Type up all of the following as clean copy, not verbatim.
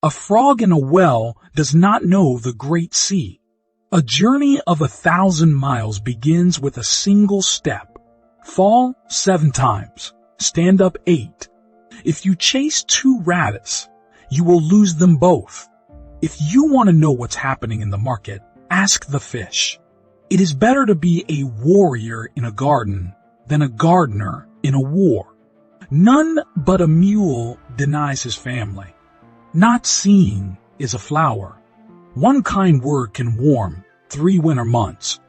A frog in a well does not know the great sea. A journey of 1,000 miles begins with a single step. Fall 7 times. Stand up 8. If you chase 2 rabbits, you will lose them both. If you want to know what's happening in the market, ask the fish. It is better to be a warrior in a garden than a gardener in a war. None but a mule denies his family. Not seeing is a flower. One kind word can warm 3 winter months.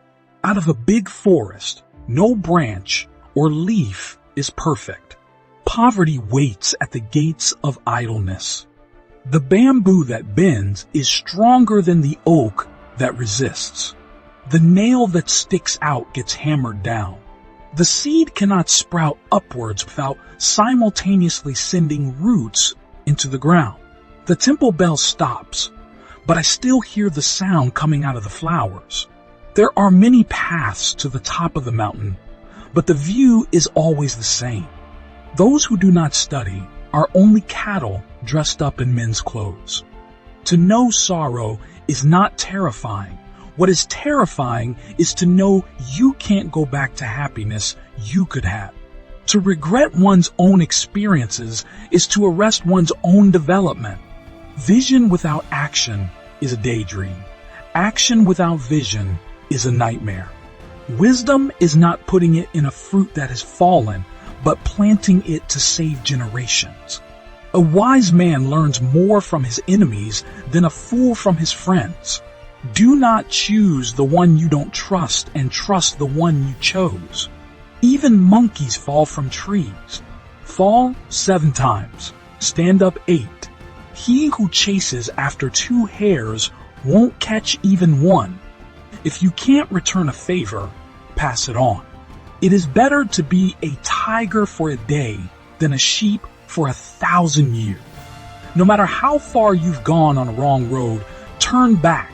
Out of a big forest, no branch or leaf is perfect. Poverty waits at the gates of idleness. The bamboo that bends is stronger than the oak that resists. The nail that sticks out gets hammered down. The seed cannot sprout upwards without simultaneously sending roots into the ground. The temple bell stops, but I still hear the sound coming out of the flowers. There are many paths to the top of the mountain, but the view is always the same. Those who do not study are only cattle dressed up in men's clothes. To know sorrow is not terrifying. What is terrifying is to know you can't go back to happiness you could have. To regret one's own experiences is to arrest one's own development. Vision without action is a daydream. Action without vision is a nightmare. Wisdom is not putting it in a fruit that has fallen, but planting it to save generations. A wise man learns more from his enemies than a fool from his friends. Do not choose the one you don't trust and trust the one you chose. Even monkeys fall from trees. Fall 7 times. Stand up 8. He who chases after 2 hares won't catch even one. If you can't return a favor, pass it on. It is better to be a tiger for a day than a sheep for 1,000 years. No matter how far you've gone on a wrong road, turn back.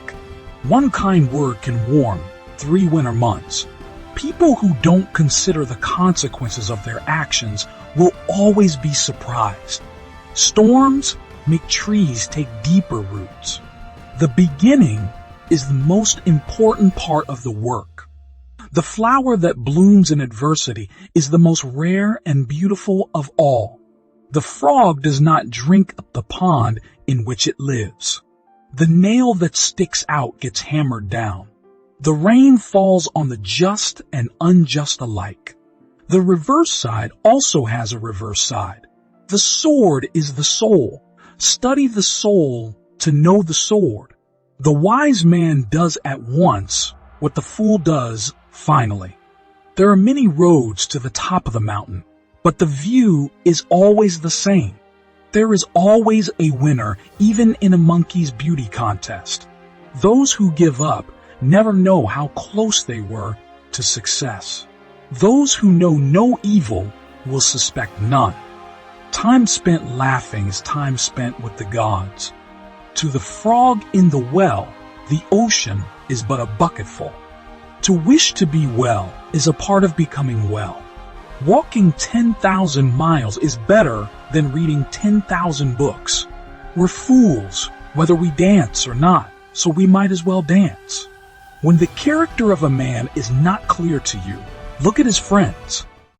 One kind word can warm 3 winter months. People who don't consider the consequences of their actions will always be surprised. Storms make trees take deeper roots. The beginning is the most important part of the work. The flower that blooms in adversity is the most rare and beautiful of all. The frog does not drink up the pond in which it lives. The nail that sticks out gets hammered down. The rain falls on the just and unjust alike. The reverse side also has a reverse side. The sword is the soul. Study the soul to know the sword. The wise man does at once what the fool does finally. There are many roads to the top of the mountain, but the view is always the same. There is always a winner, even in a monkey's beauty contest. Those who give up never know how close they were to success. Those who know no evil will suspect none. Time spent laughing is time spent with the gods. To the frog in the well, the ocean is but a bucketful. To wish to be well is a part of becoming well. Walking 10,000 miles is better than reading 10,000 books. We're fools, whether we dance or not, so we might as well dance. When the character of a man is not clear to you, look at his friends.